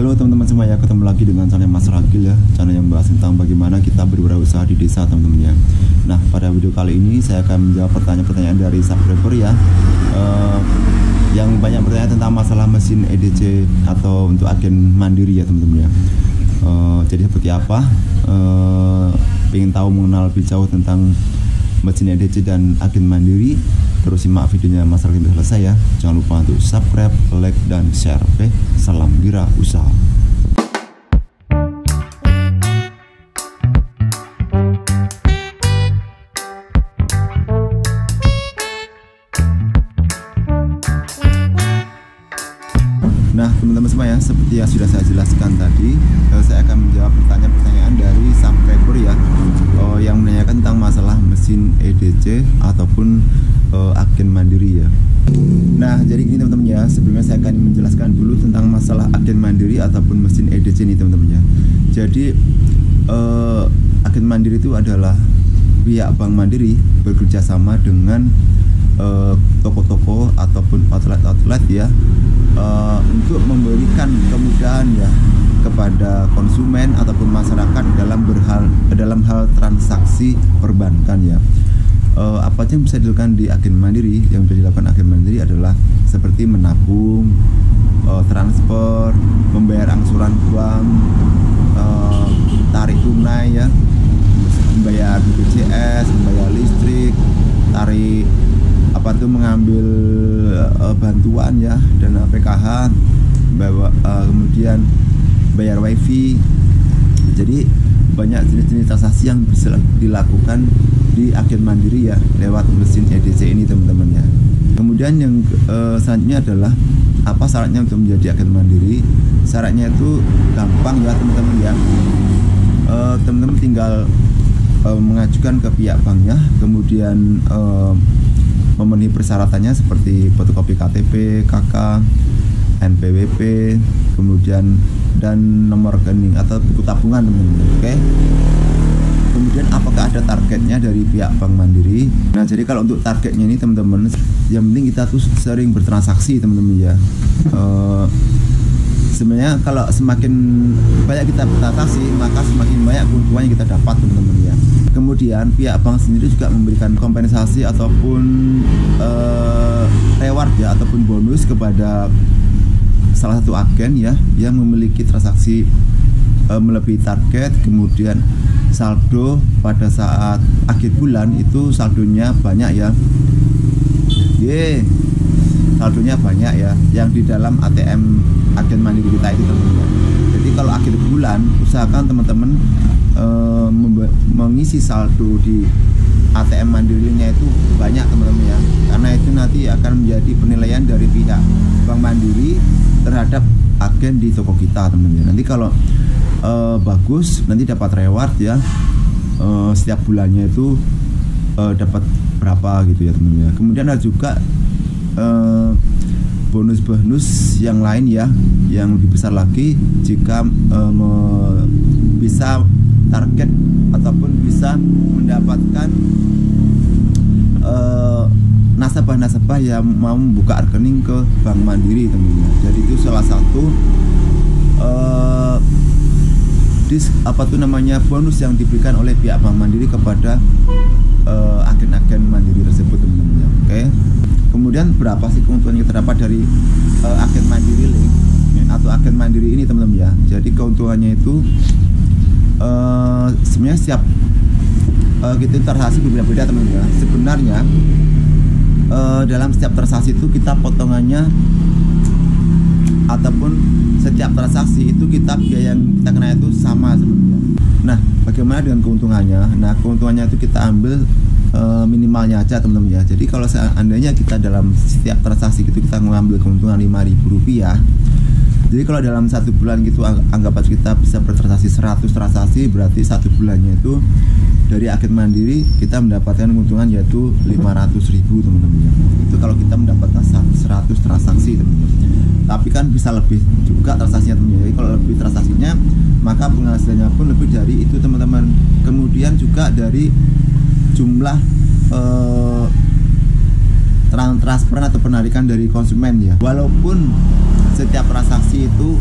Halo teman-teman semua ya, ketemu lagi dengan channel Mas Ragil ya, channel yang bahas tentang bagaimana kita berwirausaha di desa teman-teman ya. Nah, pada video kali ini saya akan menjawab pertanyaan-pertanyaan dari subscriber ya, yang banyak bertanya tentang masalah mesin EDC atau untuk agen mandiri ya teman-teman ya. Jadi seperti apa? Pengen tahu mengenal lebih jauh tentang mesin EDC dan agen mandiri? Terus simak videonya Mas Ragil sampai selesai ya. Jangan lupa untuk subscribe, like, dan share. Oke, salam wirausaha. Nah teman-teman semua ya, seperti yang sudah saya jelaskan tadi, saya akan menjawab pertanyaan-pertanyaan dari subscriber ya, yang menanyakan tentang masalah mesin EDC ataupun agen mandiri ya. Nah jadi gini teman-teman ya, sebelumnya saya akan menjelaskan dulu tentang masalah agen mandiri ataupun mesin EDC ini teman-teman ya. Jadi agen mandiri itu adalah pihak bank mandiri bekerja sama dengan toko-toko ataupun outlet-outlet ya, untuk memberikan kemudahan ya kepada konsumen ataupun masyarakat dalam hal transaksi perbankan ya. Apa aja yang bisa dilakukan di agen mandiri? Yang bisa dilakukan agen mandiri adalah seperti menabung, transfer, membayar angsuran bank, tarik tunai ya, membayar BPJS, membayar listrik, tarik mengambil bantuan ya, dana PKH, kemudian bayar wifi. Jadi banyak jenis-jenis transaksi yang bisa dilakukan di agen mandiri ya lewat mesin EDC ini teman-teman ya. Kemudian yang selanjutnya adalah apa syaratnya untuk menjadi agen mandiri? Syaratnya itu gampang ya teman-teman ya. Teman-teman tinggal mengajukan ke pihak banknya, kemudian memenuhi persyaratannya seperti fotokopi KTP, KK, NPWP, kemudian dan nomor rekening atau buku tabungan teman-teman. Oke. Kemudian apakah ada targetnya dari pihak bank mandiri? Nah, jadi kalau untuk targetnya ini teman-teman, yang penting kita tuh sering bertransaksi teman-teman ya. Sebenarnya kalau semakin banyak kita bertransaksi, maka semakin banyak keuntungan yang kita dapat teman-teman ya. Kemudian pihak bank sendiri juga memberikan kompensasi ataupun reward ya ataupun bonus kepada salah satu agen ya yang memiliki transaksi melebihi target, kemudian saldo pada saat akhir bulan itu saldonya banyak ya. Saldonya banyak ya yang di dalam ATM agen mandiri kita itu teman-teman. Jadi kalau akhir bulan usahakan teman-teman mengisi saldo di ATM mandirinya itu banyak teman-teman ya, karena itu nanti akan menjadi penilaian dari pihak bank mandiri terhadap agen di toko kita teman-teman. Nanti kalau bagus nanti dapat reward ya, setiap bulannya itu dapat berapa gitu ya teman-teman. Kemudian ada juga bonus-bonus yang lain ya, yang lebih besar lagi jika bisa target ataupun bisa mendapatkan nasabah-nasabah yang mau membuka rekening ke bank mandiri teman-teman. Jadi itu salah satu bonus yang diberikan oleh pihak bank mandiri kepada agen-agen mandiri tersebut teman-teman. Oke. Kemudian berapa sih keuntungan yang terdapat dari agen mandiri link atau agen mandiri ini teman-teman ya. Jadi keuntungannya itu sebenarnya setiap kita transaksi berbeda-beda teman-teman ya. Sebenarnya dalam setiap transaksi itu kita potongannya ataupun setiap transaksi itu biaya yang kita kena itu sama sebenarnya. Nah, bagaimana dengan keuntungannya? Nah, keuntungannya itu kita ambil minimalnya aja teman-teman ya. Jadi kalau seandainya kita dalam setiap transaksi itu kita mengambil keuntungan Rp5.000, jadi kalau dalam satu bulan gitu anggap aja kita bisa bertransaksi 100 transaksi, berarti satu bulannya itu dari agen mandiri kita mendapatkan keuntungan yaitu 500.000 teman-teman ya. Itu kalau kita mendapatkan 100 transaksi teman-teman. Tapi kan bisa lebih juga transaksinya teman-teman. Jadi kalau lebih transaksinya maka penghasilannya pun lebih dari itu teman-teman. Kemudian juga dari jumlah transferan atau penarikan dari konsumen ya. Walaupun setiap transaksi itu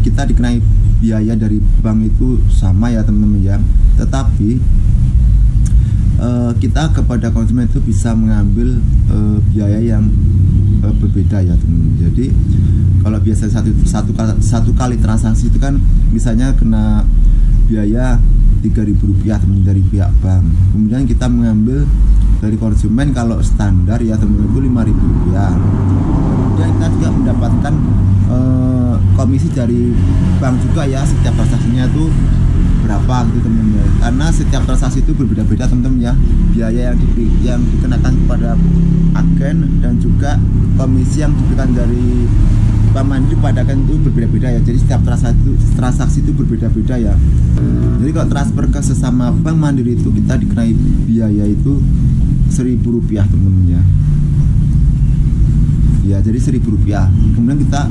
kita dikenai biaya dari bank itu sama ya teman-teman ya, tetapi kita kepada konsumen itu bisa mengambil biaya yang berbeda ya teman-teman. Jadi kalau biasa satu kali transaksi itu kan misalnya kena biaya Rp3.000 teman dari pihak bank, kemudian kita mengambil dari konsumen kalau standar ya teman-teman itu Rp5.000. Kemudian kita juga mendapatkan komisi dari bank juga ya, setiap transaksinya itu berapa gitu teman-teman, karena setiap transaksi itu berbeda-beda teman-teman ya, biaya yang dikenakan kepada agen dan juga komisi yang diberikan dari Bank Mandiri pada agen itu berbeda-beda ya. Jadi setiap transaksi itu berbeda-beda ya. Jadi kalau transfer ke sesama Bank Mandiri itu kita dikenai biaya itu Rp1.000 teman-teman ya. Ya jadi Rp1.000. Kemudian kita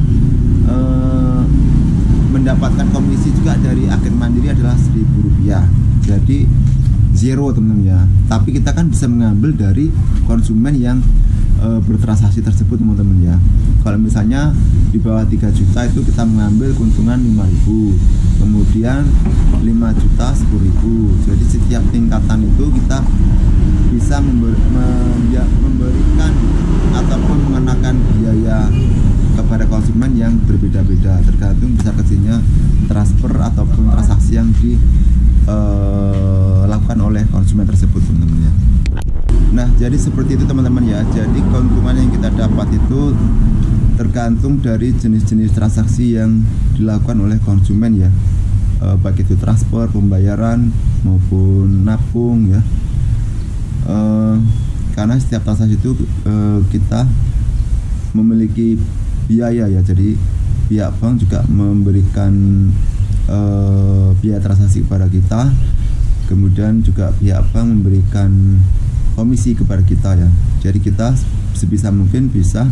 mendapatkan komisi juga dari agen Mandiri adalah Rp1.000. Jadi zero teman-teman ya. Tapi kita kan bisa mengambil dari konsumen yang bertransaksi tersebut teman-teman ya. Kalau misalnya di bawah 3 juta itu kita mengambil keuntungan 5.000, kemudian 5 juta 10.000. Jadi setiap tingkatan itu kita bisa memberikan ataupun mengenakan biaya kepada konsumen yang berbeda-beda tergantung besar kecilnya transfer ataupun transaksi yang dilakukan oleh konsumen tersebut teman-teman ya. Nah jadi seperti itu teman-teman ya. Jadi keuntungan yang kita dapat itu tergantung dari jenis-jenis transaksi yang dilakukan oleh konsumen ya, baik itu transfer, pembayaran maupun nabung ya. Karena setiap transaksi itu kita memiliki biaya ya. Jadi pihak bank juga memberikan biaya transaksi kepada kita, kemudian juga pihak bank memberikan komisi kepada kita ya. Jadi kita sebisa mungkin bisa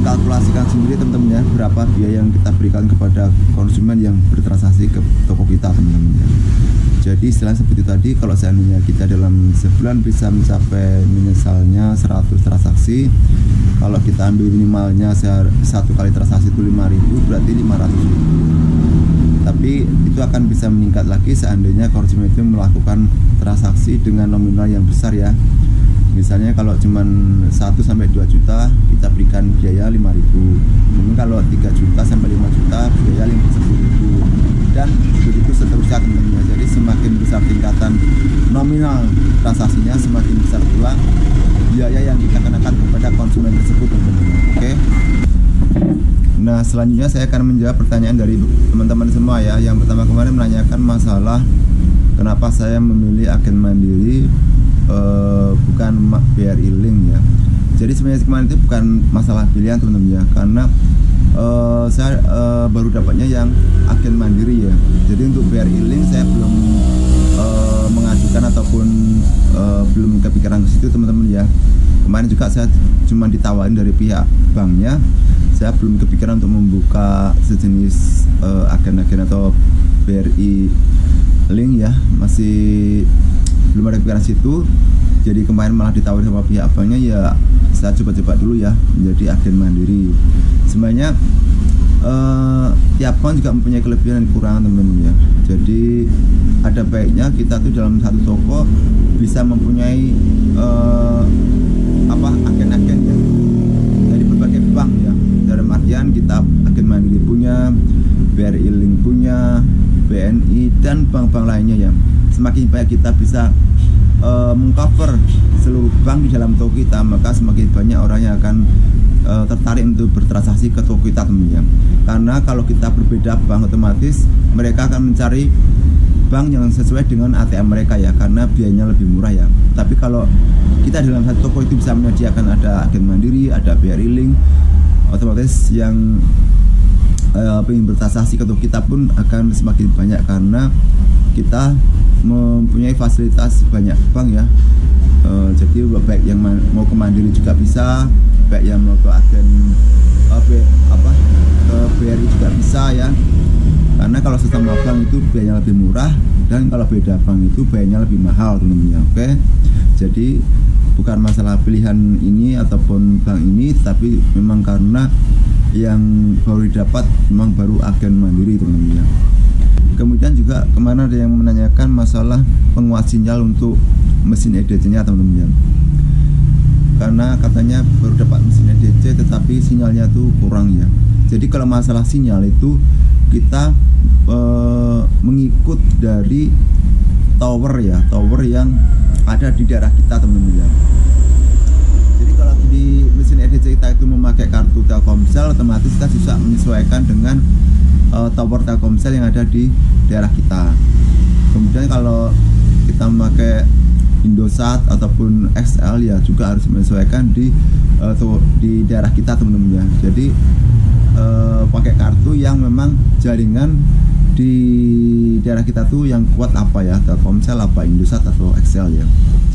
mengkalkulasikan sendiri teman-teman ya, berapa biaya yang kita berikan kepada konsumen yang bertransaksi ke toko kita teman-teman ya. Jadi istilahnya seperti tadi, kalau seandainya kita dalam sebulan bisa mencapai misalnya 100 transaksi, kalau kita ambil minimalnya satu kali transaksi itu 5.000, berarti 500.000. Tapi itu akan bisa meningkat lagi seandainya konsumen itu melakukan transaksi dengan nominal yang besar ya. Misalnya kalau cuma 1 sampai 2 juta kita berikan biaya 5.000. Kemudian kalau 3 juta sampai 5 juta biaya 10.000. Dan begitu seterusnya teman-teman. Jadi semakin besar tingkatan nominal transaksinya, semakin besar pula biaya yang kita kenakan kepada konsumen tersebut teman-teman. Oke. Nah selanjutnya saya akan menjawab pertanyaan dari teman-teman semua ya. Yang pertama kemarin menanyakan masalah kenapa saya memilih agen Mandiri bukan BRI Link ya. Jadi sebenarnya kemarin itu bukan masalah pilihan teman-teman ya, karena saya baru dapatnya yang agen Mandiri ya. Jadi untuk BRI Link saya belum mengajukan ataupun belum kepikiran ke situ teman-teman ya. Kemarin juga saya cuma ditawarin dari pihak banknya. Saya belum kepikiran untuk membuka sejenis agen-agen atau BRI Link ya, masih belum ada pikiran situ. Jadi kemarin malah ditawarin sama pihak banknya ya, saya coba-coba dulu ya menjadi agen Mandiri. Sebenarnya tiap bank juga mempunyai kelebihan dan kekurangan teman-teman ya. Jadi ada baiknya kita tuh dalam satu toko bisa mempunyai agen-agen ya dari berbagai bank ya. Dalam artian kita agen Mandiri punya, BRI Link punya, BNI dan bank-bank lainnya ya. Semakin banyak kita bisa mengcover seluruh bank di dalam toko kita, maka semakin banyak orang yang akan tertarik untuk bertransaksi ke toko kita teman-teman. Karena kalau kita berbeda bank, otomatis mereka akan mencari bank yang sesuai dengan ATM mereka ya, karena biayanya lebih murah ya. Tapi kalau kita dalam satu toko itu bisa menyediakan ada agen Mandiri, ada BRI Link, otomatis yang ingin bertransaksi ke toko kita pun akan semakin banyak, karena kita mempunyai fasilitas banyak bank ya. Jadi baik yang mau ke Mandiri juga bisa, baik yang mau ke agen ke BRI juga bisa ya. Karena kalau sesama bank itu biayanya lebih murah, dan kalau beda bank itu biayanya lebih mahal teman-teman. Oke. Jadi bukan masalah pilihan ini ataupun bank ini, tapi memang karena yang baru didapat memang baru agen Mandiri, teman-teman ya. Kemudian juga kemarin ada yang menanyakan masalah penguat sinyal untuk mesin EDC-nya, teman-teman ya. Karena katanya baru dapat mesin EDC tetapi sinyalnya tuh kurang ya. Jadi kalau masalah sinyal itu kita mengikut dari tower ya, tower yang ada di daerah kita, teman-teman ya. Jadi kalau di mesin EDC kita itu memakai kartu Telkomsel, otomatis kita bisa menyesuaikan dengan tower Telkomsel yang ada di daerah kita. Kemudian kalau kita memakai Indosat ataupun XL ya juga harus menyesuaikan di daerah kita, teman-teman ya. Jadi pakai kartu yang memang jaringan di daerah kita tuh yang kuat apa ya, Telkomsel apa Indosat atau XL ya.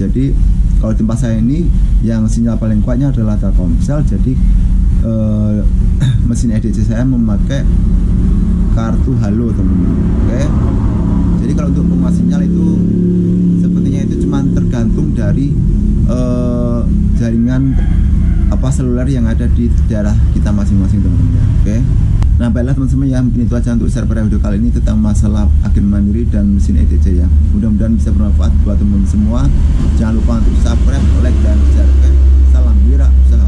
Jadi kalau tempat saya ini yang sinyal paling kuatnya adalah Telkomsel. Jadi mesin EDC saya memakai kartu Halo, teman-teman. Oke. Jadi kalau untuk penguat sinyal itu sepertinya itu cuma tergantung dari jaringan seluler yang ada di daerah kita masing-masing, teman-teman ya. Oke. Nah, baiklah teman-teman ya, mungkin itu aja untuk share pada video kali ini tentang masalah agen Mandiri dan mesin EDC ya. Mudah-mudahan bisa bermanfaat buat teman-teman semua. Jangan lupa untuk subscribe, like dan share. Oke. Salam wira usaha.